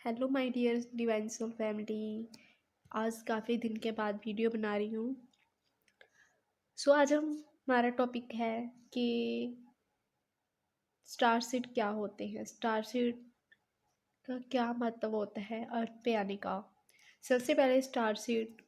Hello my dear divine soul family. आज काफ़ी दिन के बाद वीडियो बना रही हूँ। आज हमारा टॉपिक है कि स्टार सीड क्या होते हैं, स्टार सीड का क्या मतलब होता है अर्थ पे आने का। सबसे पहले स्टार सीड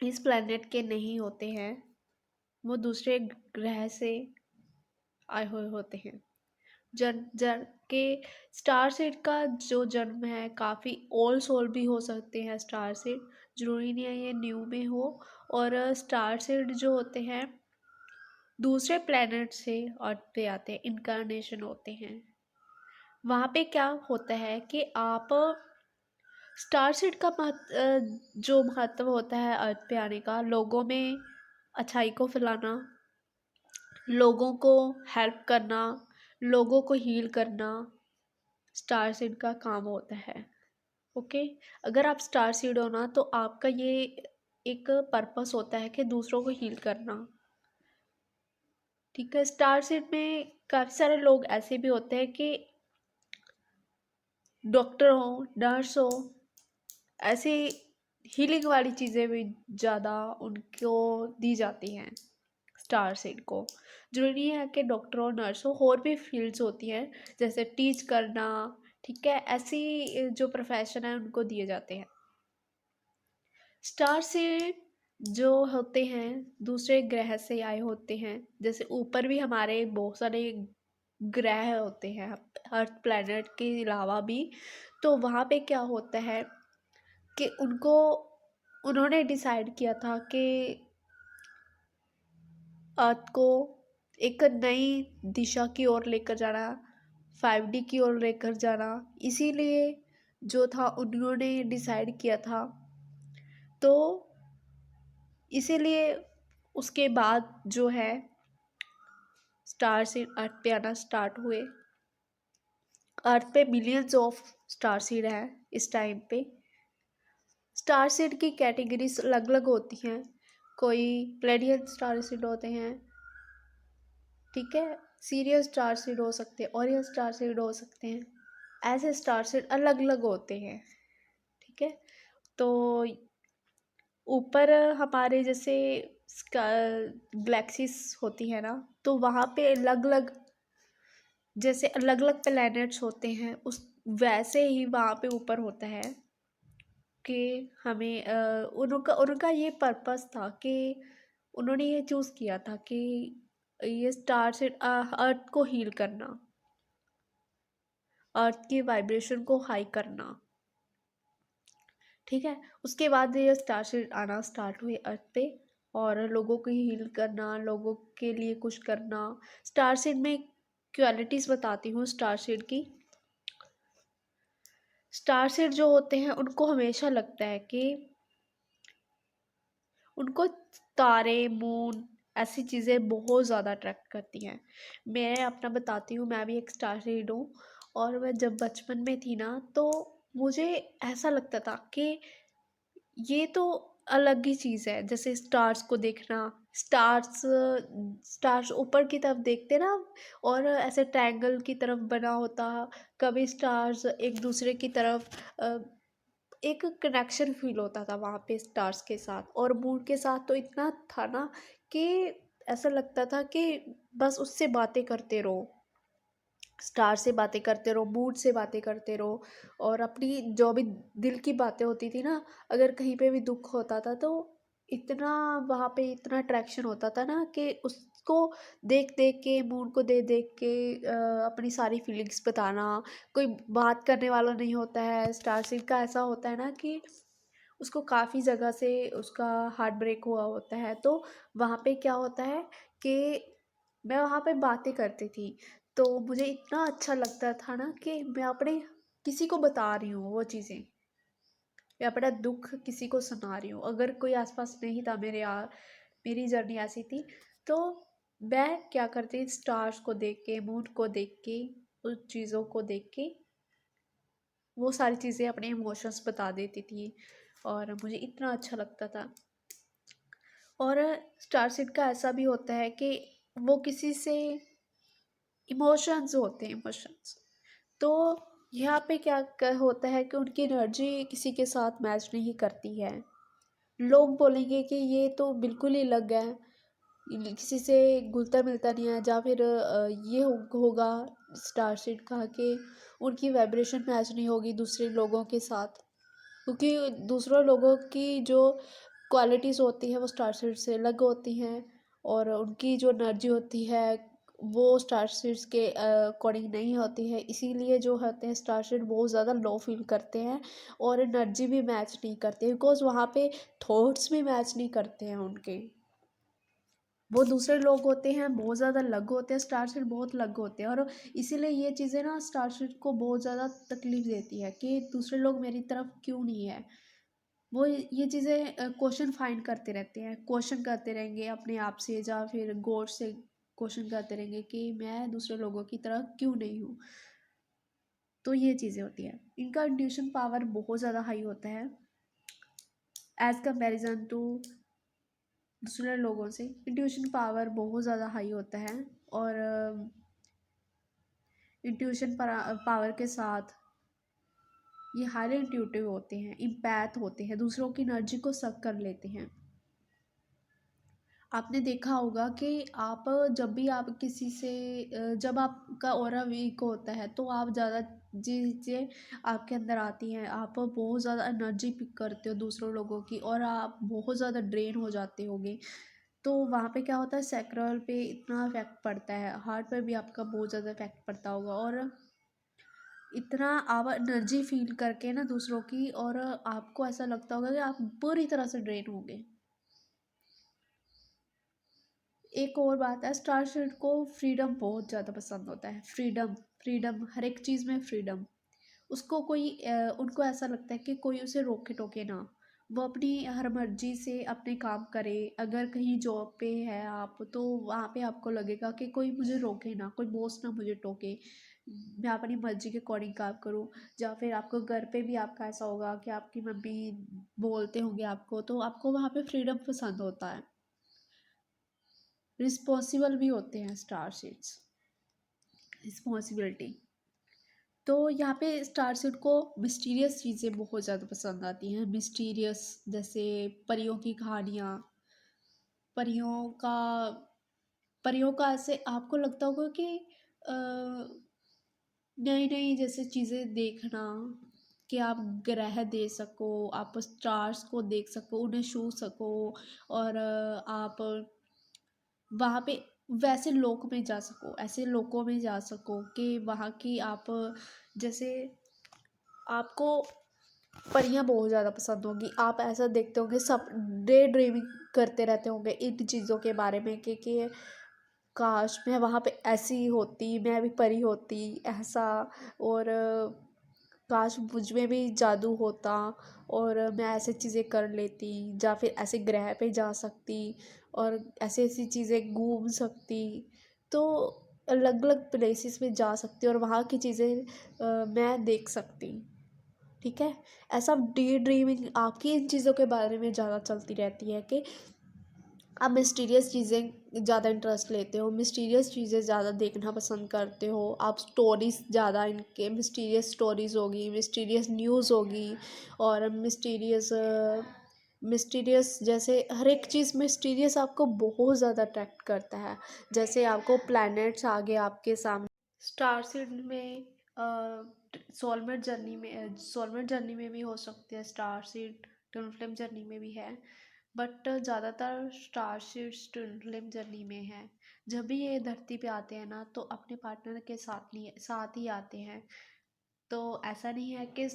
इस प्लेनेट के नहीं होते हैं, वो दूसरे ग्रह से आए हुए होते हैं। जन जन के स्टार सीड का जो जन्म है काफ़ी ओल्ड सोल भी हो सकते हैं। स्टार सीड जरूरी नहीं है ये न्यू में हो। और स्टार सीड जो होते हैं दूसरे प्लेनेट से अर्थ पे आते हैं, इनकारनेशन होते हैं। वहाँ पे क्या होता है कि आप स्टार सीड का जो महत्व होता है अर्थ पे आने का, लोगों में अच्छाई को फैलाना, लोगों को हेल्प करना, लोगों को हील करना स्टार सीड का काम होता है। ओके, अगर आप स्टार सीड हो ना तो आपका ये एक पर्पस होता है कि दूसरों को हील करना। ठीक है, स्टार सीड में काफ़ी सारे लोग ऐसे भी होते हैं कि डॉक्टर हो, नर्स हो, ऐसे हीलिंग वाली चीज़ें भी ज़्यादा उनको दी जाती हैं स्टार सीड को। जरूरी है कि डॉक्टर और नर्स हो, और भी फील्ड्स होती हैं जैसे टीच करना। ठीक है, ऐसी जो प्रोफेशन है उनको दिए जाते हैं। स्टार सीड जो होते हैं दूसरे ग्रह से आए होते हैं। जैसे ऊपर भी हमारे बहुत सारे ग्रह होते हैं अर्थ प्लैनेट के अलावा भी। तो वहाँ पे क्या होता है कि उन्होंने डिसाइड किया था कि अर्थ को एक नई दिशा की ओर लेकर जाना, 5D की ओर लेकर जाना। इसीलिए जो था उन्होंने डिसाइड किया था। तो इसीलिए उसके बाद जो है स्टार सीड अर्थ पे आना स्टार्ट हुए। अर्थ पे मिलियंस ऑफ स्टार सीड हैं इस टाइम पे। स्टार सीड की कैटेगरीज अलग अलग होती हैं। कोई प्लेडियन स्टार सीड होते हैं, ठीक है, सीरियस स्टार सीड हो सकते हैं, ओरियन स्टार सीड हो सकते हैं। ऐसे स्टार सीड अलग अलग होते हैं। ठीक है, तो ऊपर हमारे जैसे गैलेक्सीज होती है ना, तो वहाँ पे अलग अलग जैसे अलग अलग प्लैनेट्स होते हैं, उस वैसे ही वहाँ पे ऊपर होता है कि हमें उनका उनका ये पर्पस था कि उन्होंने ये चूज़ किया था कि ये स्टार से अर्थ को हील करना, अर्थ की वाइब्रेशन को हाई करना। ठीक है, उसके बाद ये स्टार सीड आना स्टार्ट हुए अर्थ पे और लोगों को हील करना, लोगों के लिए कुछ करना। स्टार सीड में क्वालिटीज़ बताती हूँ स्टार सीड की। स्टार सीड जो होते हैं उनको हमेशा लगता है कि उनको तारे, मून, ऐसी चीज़ें बहुत ज़्यादा अट्रैक्ट करती हैं। मैं अपना बताती हूँ, मैं भी एक स्टार सीड हूँ। और मैं जब बचपन में थी ना तो मुझे ऐसा लगता था कि ये तो अलग ही चीज़ है। जैसे स्टार्स को देखना, स्टार्स स्टार्स ऊपर की तरफ देखते ना, और ऐसे ट्रायंगल की तरफ बना होता, कभी स्टार्स एक दूसरे की तरफ एक कनेक्शन फील होता था वहाँ पे स्टार्स के साथ। और मून के साथ तो इतना था ना कि ऐसा लगता था कि बस उससे बातें करते रहो, स्टार से बातें करते रहो, मूड से बातें करते रहो। और अपनी जो भी दिल की बातें होती थी ना, अगर कहीं पे भी दुख होता था तो इतना वहाँ पे इतना अट्रैक्शन होता था ना कि उसको देख देख के, मूड को देख देख के अपनी सारी फीलिंग्स बताना। कोई बात करने वाला नहीं होता है। स्टार सीड का ऐसा होता है ना कि उसको काफ़ी जगह से उसका हार्ट ब्रेक हुआ होता है। तो वहाँ पे क्या होता है कि मैं वहाँ पे बातें करती थी, तो मुझे इतना अच्छा लगता था ना कि मैं अपने किसी को बता रही हूँ वो चीज़ें, मैं अपना दुख किसी को सुना रही हूँ। अगर कोई आसपास नहीं था मेरे यार, मेरी जर्नी ऐसी थी, तो मैं क्या करती, स्टार्स को देख के, मून को देख के, उन चीज़ों को देख के वो सारी चीज़ें अपने इमोशंस बता देती थी और मुझे इतना अच्छा लगता था। और स्टार सीड का ऐसा भी होता है कि वो किसी से इमोशंस होते हैं, इमोशंस। तो यहाँ पे क्या होता है कि उनकी एनर्जी किसी के साथ मैच नहीं करती है। लोग बोलेंगे कि ये तो बिल्कुल ही अलग है, किसी से घुलता मिलता नहीं है, या फिर ये होगा स्टारसीड का कि उनकी वाइब्रेशन मैच नहीं होगी दूसरे लोगों के साथ, क्योंकि दूसरों लोगों की जो क्वालिटीज़ होती हैं वो स्टारसीड से अलग होती हैं, और उनकी जो एनर्जी होती है वो स्टारसीड्स के अकॉर्डिंग नहीं होती है। इसीलिए जो होते हैं स्टारसीड बहुत ज़्यादा लो फील करते हैं, और एनर्जी भी मैच नहीं करती है, बिकॉज वहाँ पे थॉट्स भी मैच नहीं करते हैं उनके। वो दूसरे लोग होते हैं बहुत ज़्यादा अलग होते हैं, स्टारसीड बहुत अलग होते हैं, और इसीलिए ये चीज़ें ना स्टारसीड को बहुत ज़्यादा तकलीफ देती है कि दूसरे लोग मेरी तरफ क्यों नहीं है। वो ये चीज़ें क्वेश्चन फाइंड करते रहते हैं, क्वेश्चन करते रहेंगे अपने आप से, या फिर गॉड से क्वेश्चन करते रहेंगे कि मैं दूसरे लोगों की तरह क्यों नहीं हूँ। तो ये चीज़ें होती हैं, इनका इंट्यूशन पावर बहुत ज़्यादा हाई होता है एज़ कंपेरिजन टू दूसरे लोगों से। इंट्यूशन पावर बहुत ज़्यादा हाई होता है, और इंट्यूशन पावर के साथ ये हाईली इंट्यूटिव होते हैं, इम्पैथ होते हैं, दूसरों की एनर्जी को सक कर लेते हैं। आपने देखा होगा कि आप जब भी आप किसी से जब आपका ऑरा वीक होता है तो आप ज़्यादा चीज़ें आपके अंदर आती हैं, आप बहुत ज़्यादा एनर्जी पिक करते हो दूसरों लोगों की, और आप बहुत ज़्यादा ड्रेन हो जाते होगे। तो वहाँ पे क्या होता है, सैक्रल पे इतना इफेक्ट पड़ता है, हार्ट पे भी आपका बहुत ज़्यादा इफेक्ट पड़ता होगा, और इतना आप एनर्जी फील करके ना दूसरों की, और आपको ऐसा लगता होगा कि आप पूरी तरह से ड्रेन होंगे। एक और बात है, स्टार सीड को फ्रीडम बहुत ज़्यादा पसंद होता है। फ्रीडम, फ्रीडम, हर एक चीज़ में फ्रीडम। उसको कोई उनको ऐसा लगता है कि कोई उसे रोके टोके ना, वो अपनी हर मर्जी से अपने काम करे। अगर कहीं जॉब पे है आप, तो वहाँ पे आपको लगेगा कि कोई मुझे रोके ना, कोई बॉस ना मुझे टोके, मैं अपनी मर्जी के अकॉर्डिंग काम करूँ। या फिर आपको घर पे भी आपका ऐसा होगा कि आपकी मम्मी बोलते होंगे आपको, तो आपको वहाँ पे फ्रीडम पसंद होता है। रिस्पॉन्सिबल भी होते हैं स्टार सीड्स, रिस्पॉन्सिबिलिटी। तो यहाँ पे स्टार सीड को मिस्टीरियस चीज़ें बहुत ज़्यादा पसंद आती हैं, मिस्टीरियस, जैसे परियों की कहानियाँ, परियों का परियों का ऐसे आपको लगता होगा कि नई नई जैसे चीज़ें देखना, कि आप ग्रह दे सको, आप स्टार्स को देख सको, उन्हें छू सको, और आप वहाँ पे वैसे लोक में जा सको, ऐसे लोकों में जा सको कि वहाँ की आप जैसे आपको परियां बहुत ज़्यादा पसंद होंगी। आप ऐसा देखते होंगे, सब डे ड्रीमिंग करते रहते होंगे इन चीज़ों के बारे में कि काश मैं वहाँ पे ऐसी होती, मैं भी परी होती ऐसा, और काश मुझ में भी जादू होता, और मैं ऐसे चीज़ें कर लेती, या फिर ऐसे ग्रह पे जा सकती, और ऐसी ऐसी चीज़ें घूम सकती। तो अलग अलग प्लेसेस में जा सकती और वहाँ की चीज़ें मैं देख सकती। ठीक है, ऐसा डे ड्रीमिंग आपकी इन चीज़ों के बारे में ज़्यादा चलती रहती है कि आप मिस्टीरियस चीज़ें ज़्यादा इंटरेस्ट लेते हो, मिस्टीरियस चीज़ें ज़्यादा देखना पसंद करते हो, आप स्टोरीज ज़्यादा, इनके मिस्टीरियस स्टोरीज होगी, मिस्टीरियस न्यूज़ होगी, और मिस्टीरियस मिस्टीरियस जैसे हर एक चीज़ मिस्टीरियस आपको बहुत ज़्यादा अट्रैक्ट करता है। जैसे आपको प्लैनेट्स आगे आपके सामने, स्टार सीड में सोलमेट जर्नी में भी हो सकते हैं star seed, twin flame journey में भी है, बट ज़्यादातर star seeds twin flame journey में है। जब भी ये धरती पे आते हैं ना, तो अपने पार्टनर के साथ ही आते हैं। तो ऐसा नहीं है कि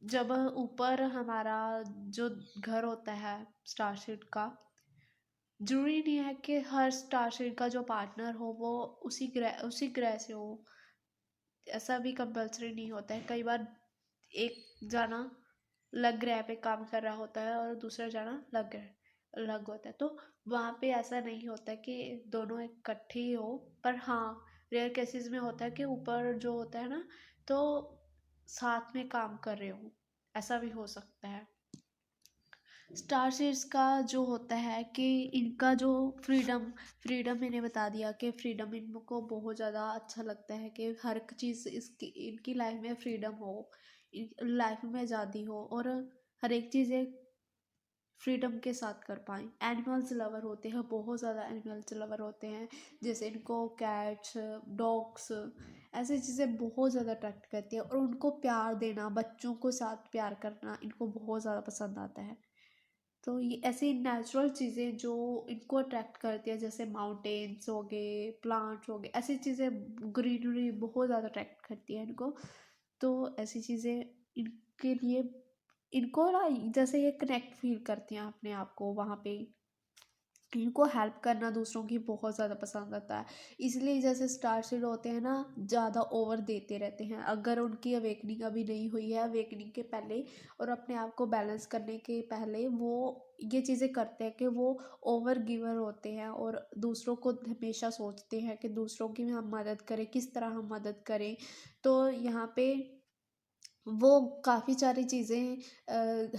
जब ऊपर हमारा जो घर होता है स्टारशीट का, जरूरी नहीं है कि हर स्टारशीट का जो पार्टनर हो वो उसी ग्रह से हो। ऐसा भी कंपल्सरी नहीं होता है। कई बार एक जाना अलग ग्रह पे काम कर रहा होता है और दूसरा जाना अलग ग्रह अलग होता है, तो वहाँ पे ऐसा नहीं होता कि दोनों इकट्ठे ही हो। पर हाँ, रेयर केसेस में होता है कि ऊपर जो होता है ना, तो साथ में काम कर रहे हो, ऐसा भी हो सकता है। स्टार सीड्स का जो होता है कि इनका जो फ्रीडम फ्रीडम मैंने बता दिया कि फ्रीडम इनको बहुत ज़्यादा अच्छा लगता है कि हर एक चीज़ इसकी इनकी लाइफ में फ्रीडम हो, लाइफ में आज़ादी हो और हर एक चीज़ें फ्रीडम के साथ कर पाएँ। एनिमल्स लवर होते हैं, बहुत ज़्यादा एनिमल्स लवर होते हैं, जैसे इनको कैट्स, डॉग्स, ऐसी चीज़ें बहुत ज़्यादा अट्रैक्ट करती है और उनको प्यार देना, बच्चों को साथ प्यार करना इनको बहुत ज़्यादा पसंद आता है। तो ये ऐसी नेचुरल चीज़ें जो इनको अट्रैक्ट करती है, जैसे माउंटेन्स हो गए, प्लांट्स हो गए, ऐसी चीज़ें, ग्रीनरी बहुत ज़्यादा अट्रैक्ट करती है इनको। तो ऐसी चीज़ें इनके लिए, इनको ना जैसे ये कनेक्ट फील करती हैं अपने आप को वहाँ पे, इनको हेल्प करना दूसरों की बहुत ज़्यादा पसंद आता है। इसलिए जैसे स्टार सीड होते हैं ना, ज़्यादा ओवर देते रहते हैं। अगर उनकी अवेकनिंग अभी नहीं हुई है, अवेकनिंग के पहले और अपने आप को बैलेंस करने के पहले वो ये चीज़ें करते हैं कि वो ओवर गिवर होते हैं और दूसरों को हमेशा सोचते हैं कि दूसरों की हम मदद करें, किस तरह हम मदद करें। तो यहाँ पे वो काफ़ी सारी चीज़ें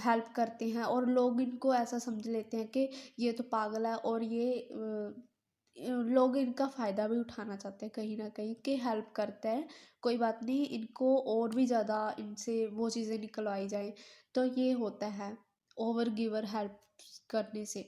हेल्प करते हैं और लोग इनको ऐसा समझ लेते हैं कि ये तो पागल है और ये लोग इनका फ़ायदा भी उठाना चाहते हैं कहीं न कहीं कि हेल्प करता है, कोई बात नहीं, इनको और भी ज़्यादा इनसे वो चीज़ें निकलवाई जाएँ। तो ये होता है ओवर गिवर हेल्प करने से।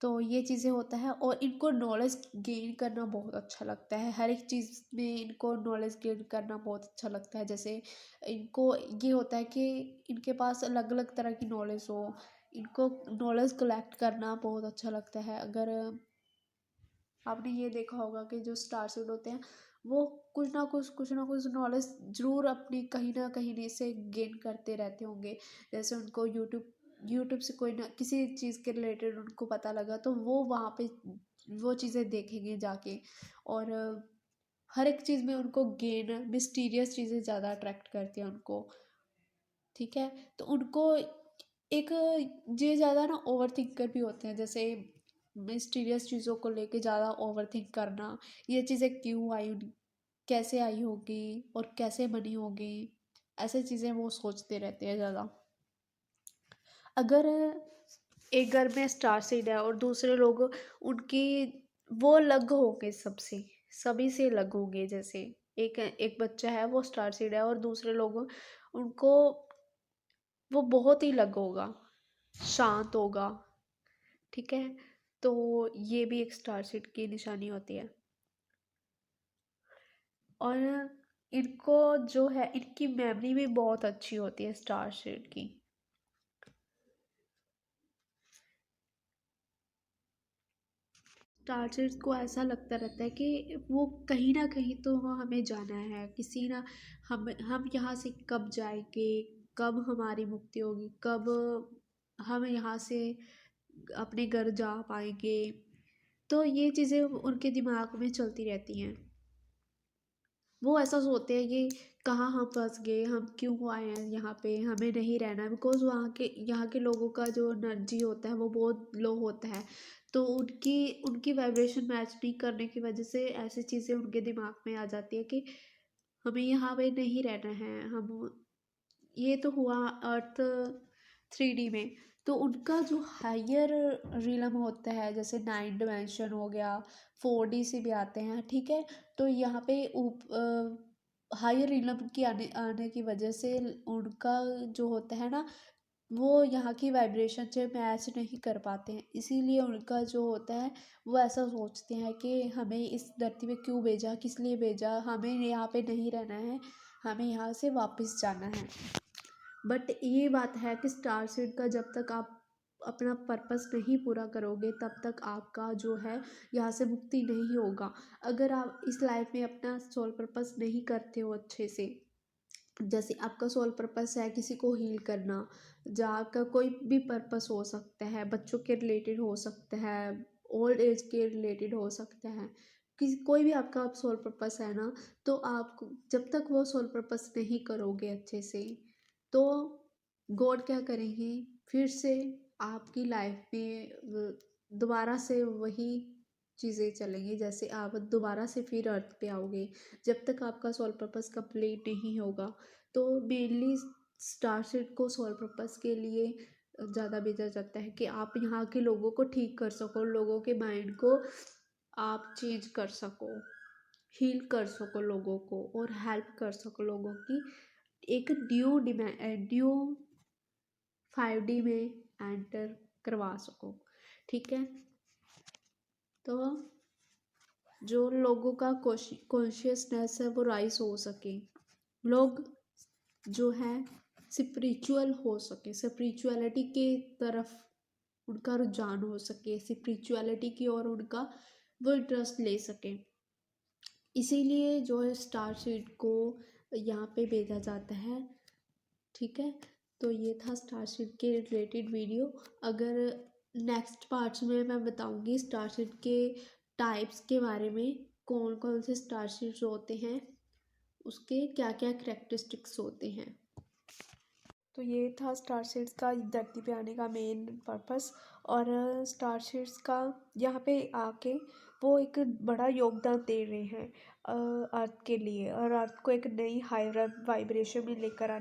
तो ये चीज़ें होता है और इनको नॉलेज गेन करना बहुत अच्छा लगता है, हर एक चीज़ में इनको नॉलेज गेन करना बहुत अच्छा लगता है। जैसे इनको ये होता है कि इनके पास अलग अलग तरह की नॉलेज हो, इनको नॉलेज कलेक्ट करना बहुत अच्छा लगता है। अगर आपने ये देखा होगा कि जो स्टार सीड होते हैं वो कुछ ना कुछ नॉलेज ज़रूर अपनी कहीं ना कहीं से गेन करते रहते होंगे। जैसे उनको यूट्यूब से कोई ना किसी चीज़ के रिलेटेड उनको पता लगा तो वो वहाँ पे वो चीज़ें देखेंगे जाके। और हर एक चीज़ में उनको गेन मिस्टीरियस चीज़ें ज़्यादा अट्रैक्ट करती हैं उनको। ठीक है, तो उनको एक ये ज़्यादा ना ओवर थिंकर भी होते हैं, जैसे मिस्टीरियस चीज़ों को लेके ज़्यादा ओवर थिंक करना, ये चीज़ें क्यों आई, कैसे आई होगी और कैसे बनी होगी, ऐसे चीज़ें वो सोचते रहते हैं ज़्यादा। अगर एक घर में स्टार सीड है और दूसरे लोग उनकी वो अलग होंगे सबसे, सभी से अलग होंगे। जैसे एक एक बच्चा है वो स्टार सीड है और दूसरे लोग उनको वो बहुत ही अलग होगा, शांत होगा। ठीक है, तो ये भी एक स्टार सीड की निशानी होती है। और इनको जो है इनकी मेमोरी भी बहुत अच्छी होती है स्टार सीड की। स्टार सीड्स को ऐसा लगता रहता है कि वो कहीं ना कहीं तो हमें जाना है, किसी ना, हम यहाँ से कब जाएंगे, कब हमारी मुक्ति होगी, कब हम यहाँ से अपने घर जा पाएंगे। तो ये चीज़ें उनके दिमाग में चलती रहती हैं। वो ऐसा सोचते हैं कि कहाँ हम फंस गए, हम क्यों आए हैं यहाँ पे, हमें नहीं रहना है। बिकॉज यहाँ के लोगों का जो एनर्जी होता है वो बहुत लो होता है। तो उनकी उनकी वाइब्रेशन मैच नहीं करने की वजह से ऐसी चीज़ें उनके दिमाग में आ जाती है कि हमें यहाँ पे नहीं रहना है। हम ये तो हुआ अर्थ 3D में। तो उनका जो हायर रिलम होता है, जैसे 9 डिमेंशन हो गया, 4D से भी आते हैं। ठीक है, तो यहाँ पे हायर रिलम की आने आने की वजह से उनका जो होता है ना, वो यहाँ की वाइब्रेशन से मैच नहीं कर पाते हैं। इसीलिए उनका जो होता है वो ऐसा सोचते हैं कि हमें इस धरती पे क्यों भेजा, किस लिए भेजा, हमें यहाँ पे नहीं रहना है, हमें यहाँ से वापस जाना है। बट ये बात है कि स्टार सीड का जब तक आप अपना पर्पस नहीं पूरा करोगे तब तक आपका जो है यहाँ से मुक्ति नहीं होगा। अगर आप इस लाइफ में अपना सोल पर्पस नहीं करते हो अच्छे से, जैसे आपका सोल पर्पस है किसी को हील करना, या आपका कोई भी पर्पस हो सकता है, बच्चों के रिलेटेड हो सकता है, ओल्ड एज के रिलेटेड हो सकता है, किसी कोई भी आपका आप सोल पर्पस है ना, तो आप जब तक वो सोल पर्पस नहीं करोगे अच्छे से, तो गॉड क्या करेंगे, फिर से आपकी लाइफ में दोबारा से वही चीज़ें चलेंगी, जैसे आप दोबारा से फिर अर्थ पे आओगे जब तक आपका सोल पर्पस कंप्लीट नहीं होगा। तो मेनली स्टार सीड को सोल पर्पस के लिए ज़्यादा भेजा जाता है कि आप यहाँ के लोगों को ठीक कर सको, लोगों के माइंड को आप चेंज कर सको, हील कर सको लोगों को और हेल्प कर सको लोगों की एक ड्यू 5D में एंटर करवा सको। ठीक है, तो जो लोगों का कॉन्शियसनेस है वो राइज हो सके, लोग जो है स्पिरिचुअल हो सके, स्पिरिचुअलिटी के तरफ उनका रुझान हो सके, स्पिरिचुअलिटी की ओर उनका वो इंटरेस्ट ले सके। इसीलिए जो है स्टार सीड को यहाँ पे भेजा जाता है। ठीक है, तो ये था स्टार सीड के रिलेटेड वीडियो। अगर नेक्स्ट पार्ट्स में मैं बताऊंगी स्टार सीड के टाइप्स के बारे में, कौन कौन से स्टार सीड्स होते हैं, उसके क्या क्या करेक्टरिस्टिक्स होते हैं। तो ये था स्टार सीड्स का धरती पे आने का मेन पर्पस। और स्टार सीड्स का यहाँ पे आके वो एक बड़ा योगदान दे रहे हैं अर्थ के लिए, और अर्थ को एक नई हायर वाइब्रेशन में लेकर आ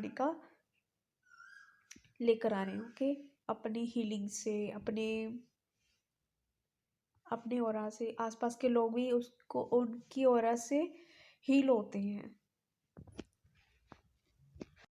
रहे हैं। ओके, अपनी हीलिंग से, अपने ऑरा से, आसपास के लोग भी उसको उनकी ऑरा से हील होते हैं।